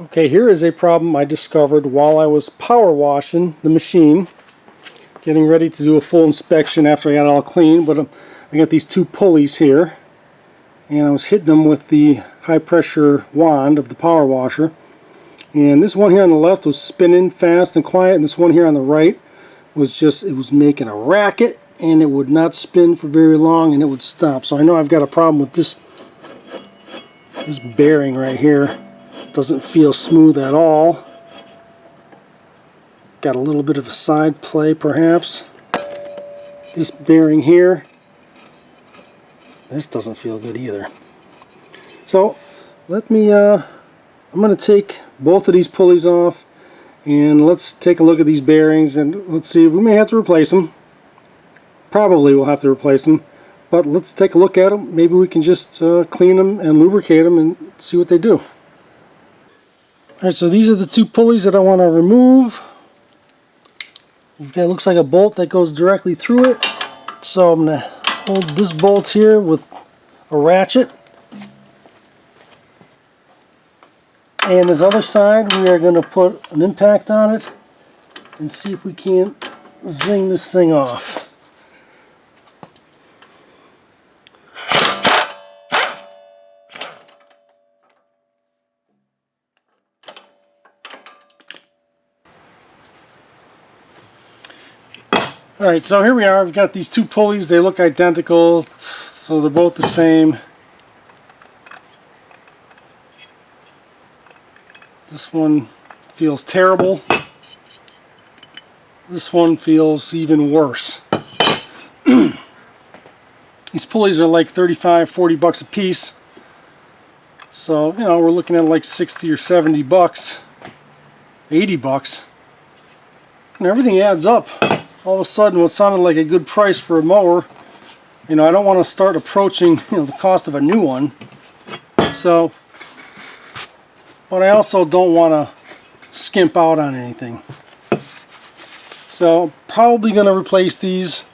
Okay, here is a problem I discovered while I was power washing the machine, getting ready to do a full inspection after I got it all clean. But I got these two pulleys here, and I was hitting them with the high pressure wand of the power washer, and this one here on the left was spinning fast and quiet, and this one here on the right was it was making a racket, and it would not spin for very long and it would stop. So I know I've got a problem with this bearing right here. Doesn't feel smooth at all. Got a little bit of a side play perhaps. This bearing here, this doesn't feel good either. So let me I'm going to take both of these pulleys off, and let's take a look at these bearings, and let's see if we may have to replace them. Probably we'll have to replace them, but let's take a look at them. Maybe we can just clean them and lubricate them and see what they do. Alright, so these are the two pulleys that I want to remove. It looks like a bolt that goes directly through it. So I'm going to hold this bolt here with a ratchet. And this other side, we are going to put an impact on it and see if we can't zing this thing off. Alright, so here we are. I've got these two pulleys. They look identical, so they're both the same. This one feels terrible. This one feels even worse. These pulleys are like 35, 40 bucks a piece. So, you know, we're looking at like 60 or 70 bucks, 80 bucks. And everything adds up. All of a sudden, what sounded like a good price for a mower, you know, I don't want to start approaching, you know, the cost of a new one. So, but I also don't want to skimp out on anything. So, probably going to replace these.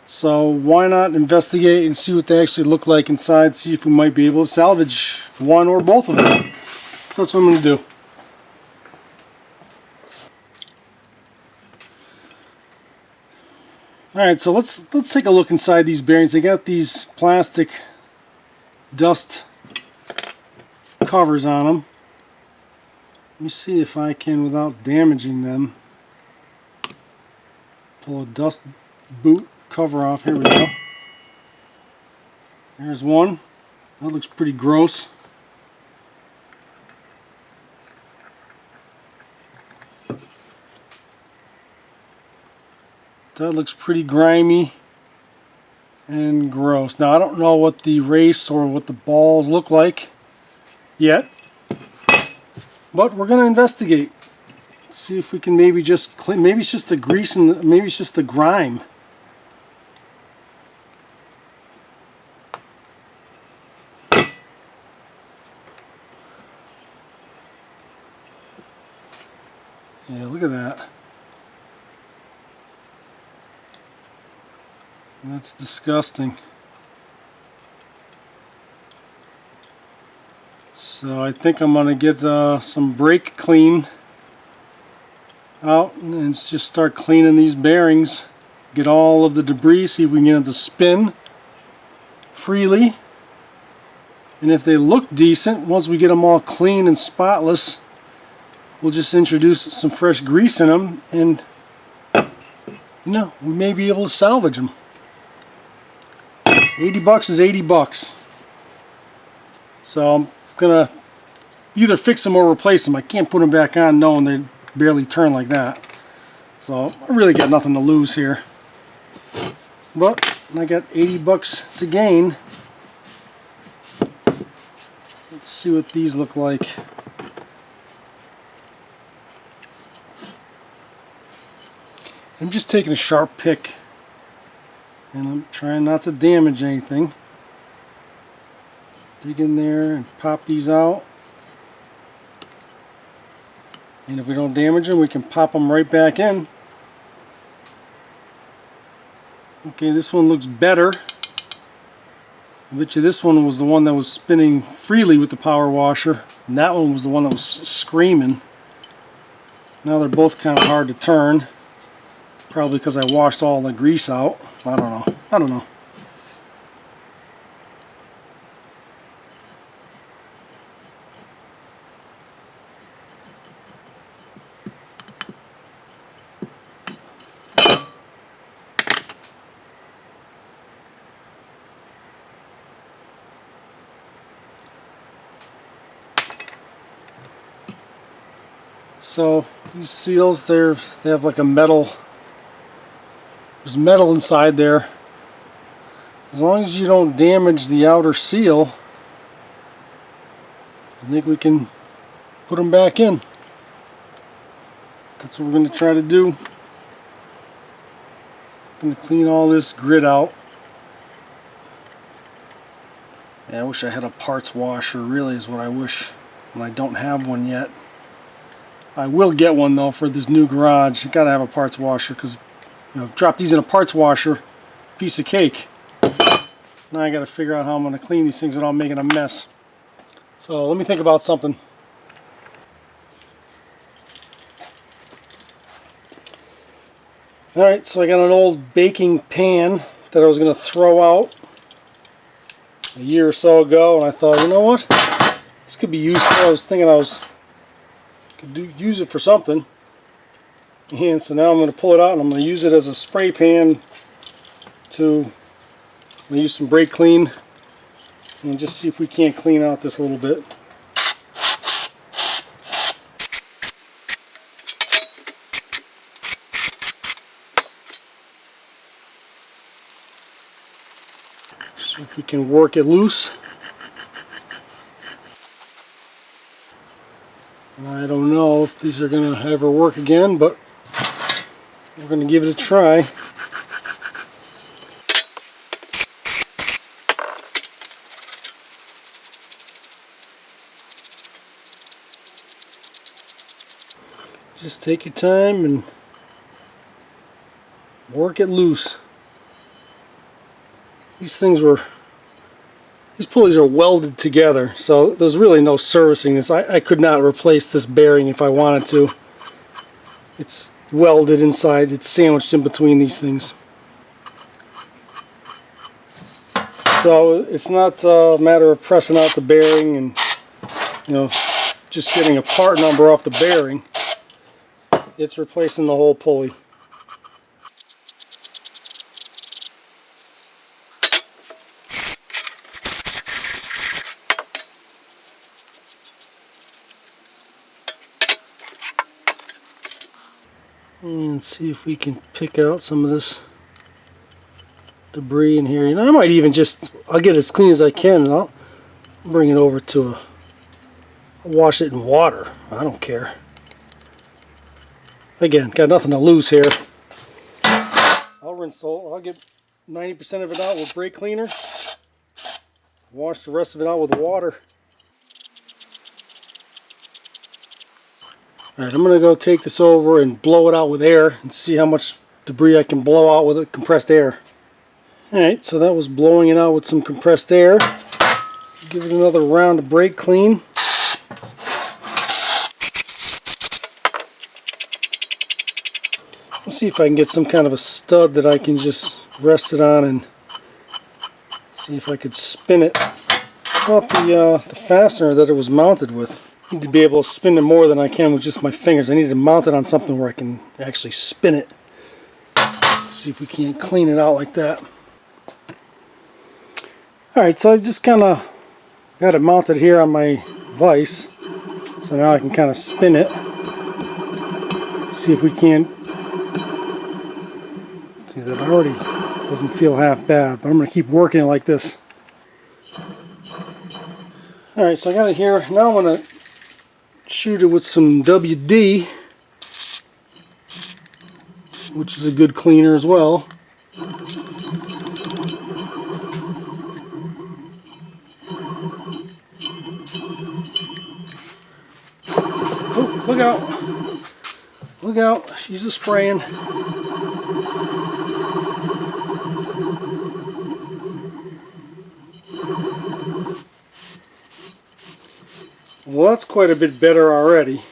So, why not investigate and see what they actually look like inside, see if we might be able to salvage one or both of them. So that's what I'm going to do. Alright, so let's take a look inside these bearings. They got these plastic dust covers on them. Let me see if I can, without damaging them, pull a dust boot cover off. Here we go. There's one. That looks pretty gross. That looks pretty grimy and gross. Now I don't know what the race or what the balls look like yet, but we're going to investigate. See if we can maybe just clean. Maybe it's just the grease and maybe it's just the grime. Yeah, look at that. That's disgusting. So I think I'm going to get some brake clean out and just start cleaning these bearings. Get all of the debris, see if we can get them to spin freely. And if they look decent, once we get them all clean and spotless, we'll just introduce some fresh grease in them, and you know, we may be able to salvage them. 80 bucks is 80 bucks. So I'm gonna either fix them or replace them. I can't put them back on knowing they barely turn like that. So I really got nothing to lose here. But I got 80 bucks to gain. Let's see what these look like. I'm just taking a sharp pick, and I'm trying not to damage anything. Dig in there and pop these out. And if we don't damage them, we can pop them right back in. Okay, this one looks better. I bet you this one was the one that was spinning freely with the power washer, and that one was the one that was screaming. Now they're both kind of hard to turn, probably because I washed all the grease out. I don't know. So these seals, they have like a metal, there's metal inside there. As long as you don't damage the outer seal, I think we can put them back in. That's what we're going to try to do. I'm going to clean all this grit out. Yeah, I wish I had a parts washer, really is what I wish, and I don't have one yet. I will get one though for this new garage. You gotta have a parts washer, because drop these in a parts washer, piece of cake. Now I gotta figure out how I'm gonna clean these things without making a mess. So let me think about something. Alright, so I got an old baking pan that I was gonna throw out a year or so ago, and I thought, you know what? This could be useful. I was thinking could use it for something, and so now I'm going to pull it out and I'm going to use it as a spray pan I'm going to use some brake clean and just see if we can't clean out this a little bit. See if we can work it loose. I don't know if these are going to ever work again, but we're going to give it a try. Just take your time and work it loose. These pulleys are welded together, so there's really no servicing this. I could not replace this bearing if I wanted to. It's welded inside, it's sandwiched in between these things. So it's not a matter of pressing out the bearing and just getting a part number off the bearing. It's replacing the whole pulley. And see if we can pick out some of this debris in here. I might even I'll get it as clean as I can and I'll bring it over to I'll wash it in water. I don't care. Again, got nothing to lose here. I'll get 90% of it out with brake cleaner. Wash the rest of it out with water. Alright, I'm going to go take this over and blow it out with air and see how much debris I can blow out with compressed air. Alright, so that was blowing it out with some compressed air. Give it another round of brake clean. Let's see if I can get some kind of a stud that I can just rest it on and see if I could spin it. About the fastener that it was mounted with. I need to be able to spin it more than I can with just my fingers. I need to mount it on something where I can actually spin it. Let's see if we can't clean it out like that. Alright, so I just kind of got it mounted here on my vise. So now I can kind of spin it. See if we can't. See, that already doesn't feel half bad, but I'm going to keep working it like this. Alright, so I got it here. Now I'm going to shoot it with some WD, which is a good cleaner as well. Oh, look out! Look out! She's a spraying. Well, that's quite a bit better already.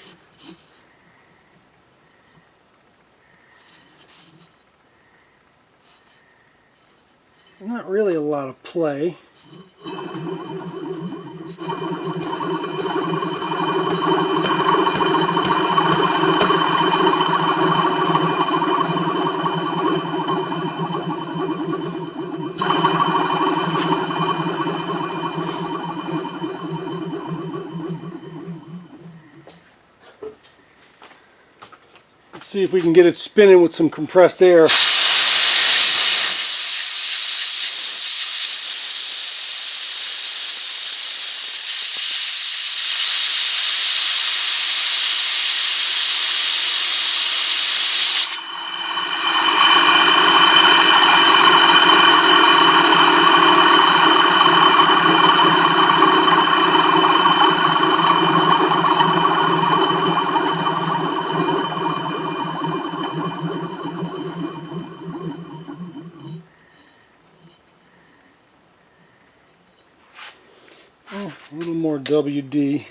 Not really a lot of play. Let's see if we can get it spinning with some compressed air. Oh, a little more WD.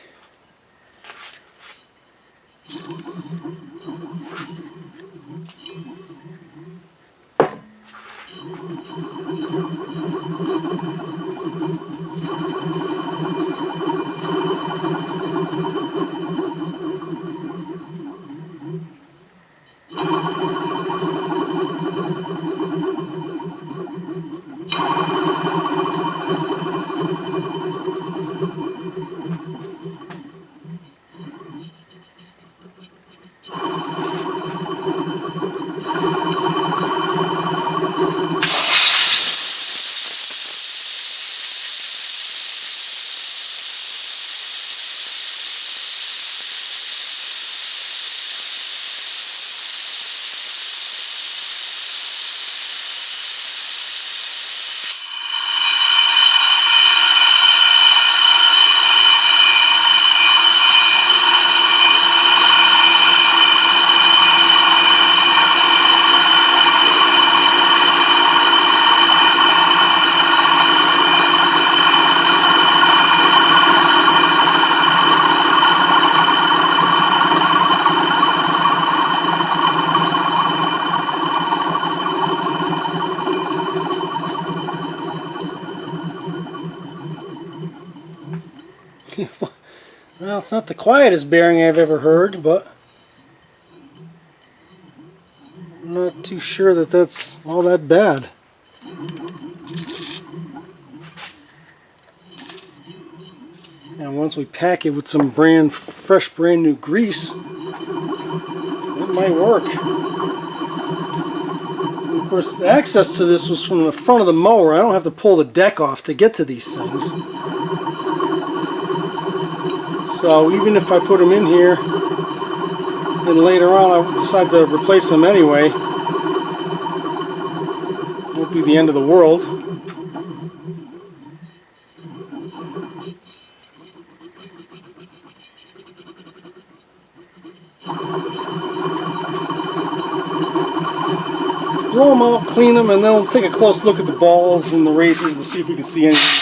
Well, it's not the quietest bearing I've ever heard, but I'm not too sure that that's all that bad. And once we pack it with some fresh brand new grease, it might work. And of course, the access to this was from the front of the mower. I don't have to pull the deck off to get to these things. So even if I put them in here and later on I decide to replace them anyway, it won't be the end of the world. Blow them out, clean them, and then we'll take a close look at the balls and the races to see if we can see anything.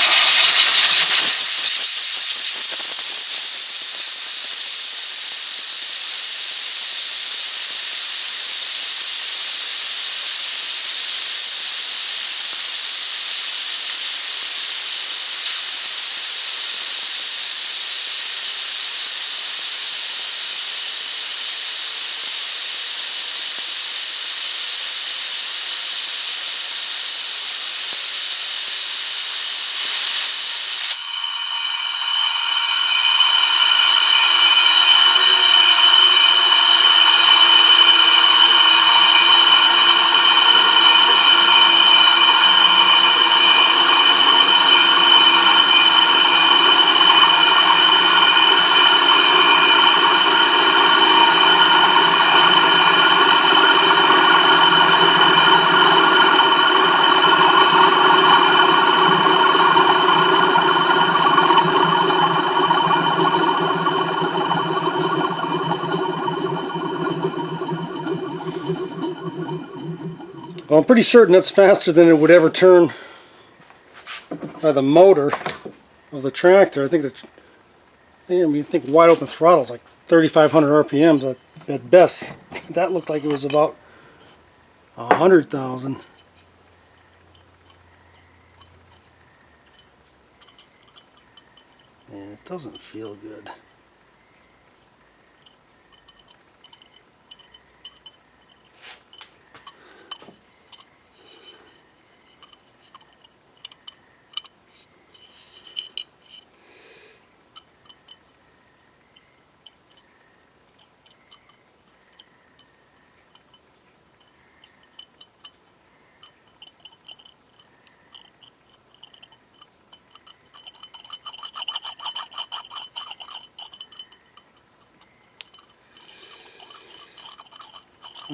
Well, I'm pretty certain that's faster than it would ever turn by the motor of the tractor. I think I mean, think wide open throttle's like 3,500 RPMs at best. That looked like it was about 100,000. And it doesn't feel good.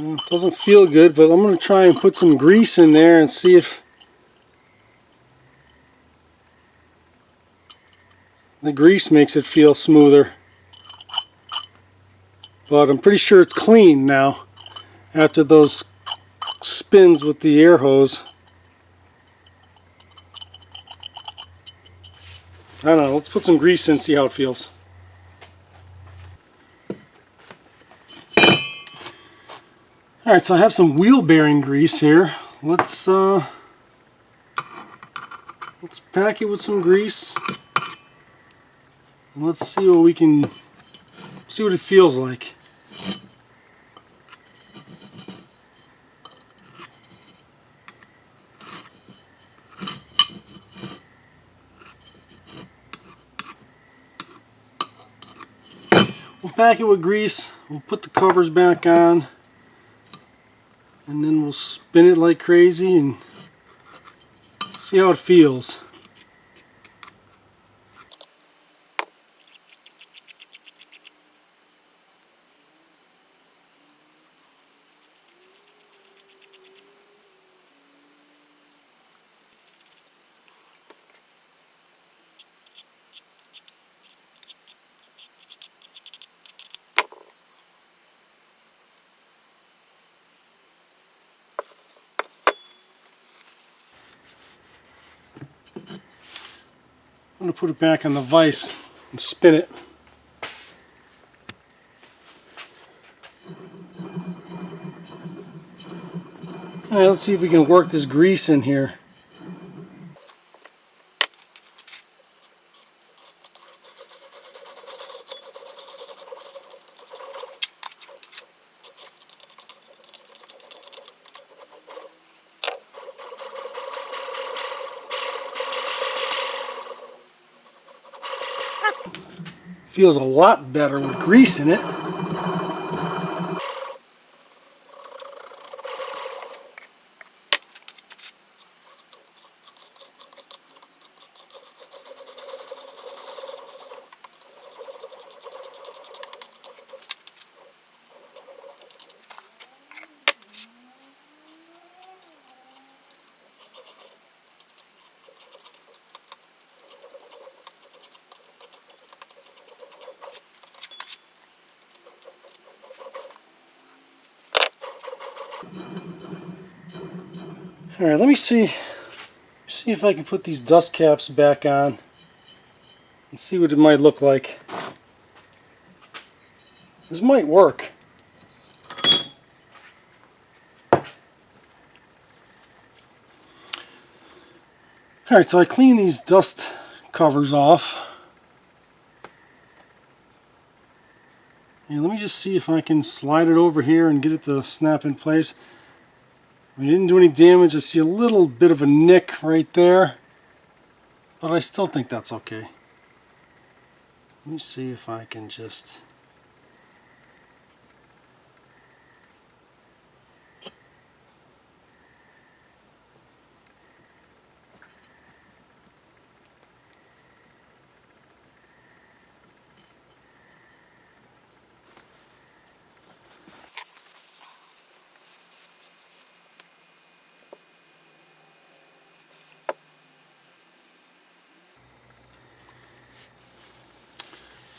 It doesn't feel good, but I'm going to try and put some grease in there and see if the grease makes it feel smoother. But I'm pretty sure it's clean now after those spins with the air hose. I don't know, let's put some grease in and see how it feels. Alright, so I have some wheel bearing grease here. Let's pack it with some grease. And let's see what we can see what it feels like. We'll pack it with grease, we'll put the covers back on, and then we'll spin it like crazy and see how it feels. I'm going to put it back on the vise and spin it. Alright, let's see if we can work this grease in here. Feels a lot better with grease in it. Alright, let me see if I can put these dust caps back on and see what it might look like. This might work. Alright, so I cleaned these dust covers off. And let me just see if I can slide it over here and get it to snap in place. I didn't do any damage. I see a little bit of a nick right there, but I still think that's okay. Let me see if I can just...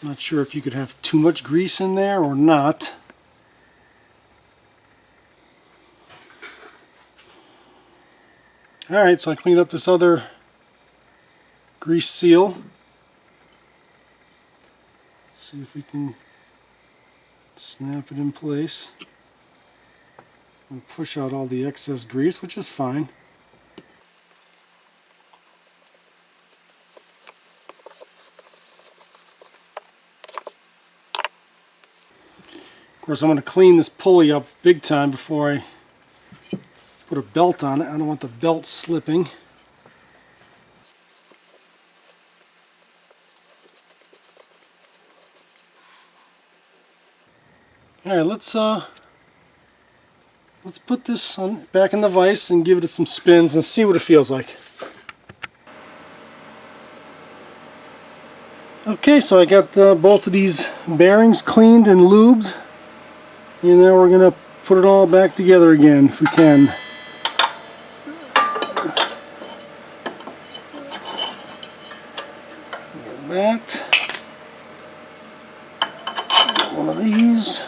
Not sure if you could have too much grease in there or not. Alright, so I cleaned up this other grease seal. see if we can snap it in place and push out all the excess grease, which is fine. Of course, I'm going to clean this pulley up big time before I put a belt on it. I don't want the belt slipping. Alright, let's put this back in the vise and give it some spins and see what it feels like. Okay, so I got both of these bearings cleaned and lubed, and now we're going to put it all back together again if we can. That. One of these.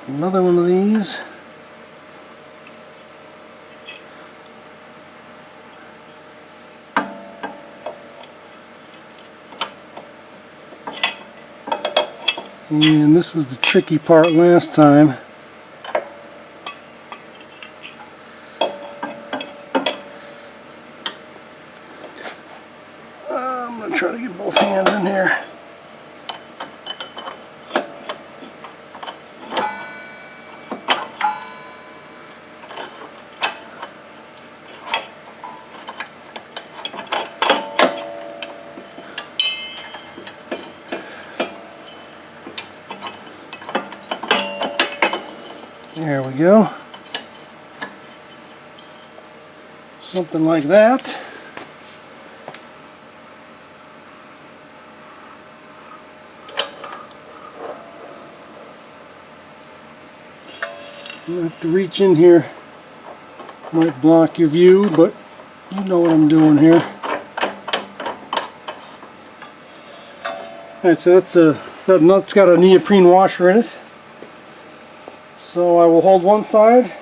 Another one of these. And this was the tricky part last time. I'm going to try to get both hands in here. There we go. Something like that. You have to reach in here. Might block your view, but you know what I'm doing here. Alright, so that nut's got a neoprene washer in it. So I will hold one side,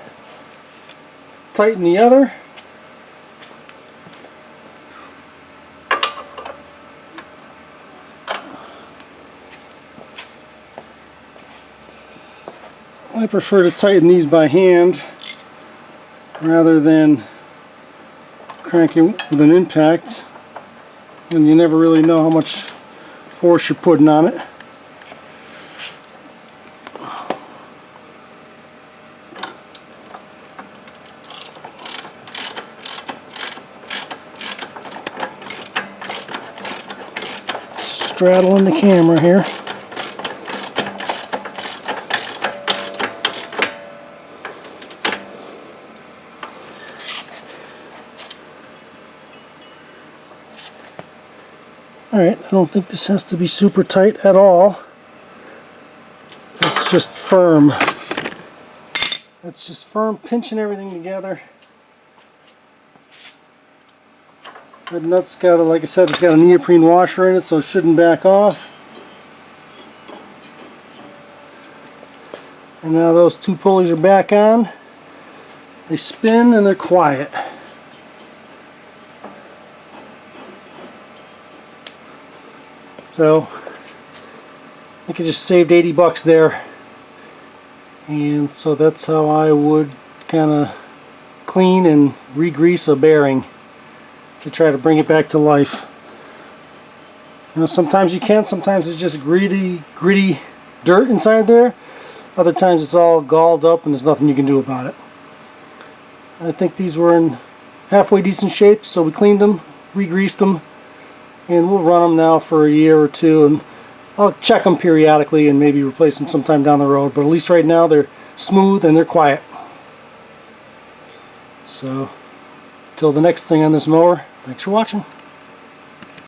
tighten the other. I prefer to tighten these by hand rather than cranking with an impact, and you never really know how much force you're putting on it. Straddling the camera here. Alright, I don't think this has to be super tight at all. It's just firm. It's just firm, pinching everything together. That nut's got, like I said, it's got a neoprene washer in it, so it shouldn't back off. And now those two pulleys are back on. They spin and they're quiet. So I think I just saved 80 bucks there. And so that's how I would kind of clean and re-grease a bearing to try to bring it back to life. You know, sometimes you can, sometimes it's just gritty dirt inside there. Other times it's all galled up and there's nothing you can do about it. I think these were in halfway decent shape, so we cleaned them, re-greased them, and we'll run them now for a year or two, and I'll check them periodically and maybe replace them sometime down the road, but at least right now they're smooth and they're quiet. So till the next thing on this mower, thanks for watching.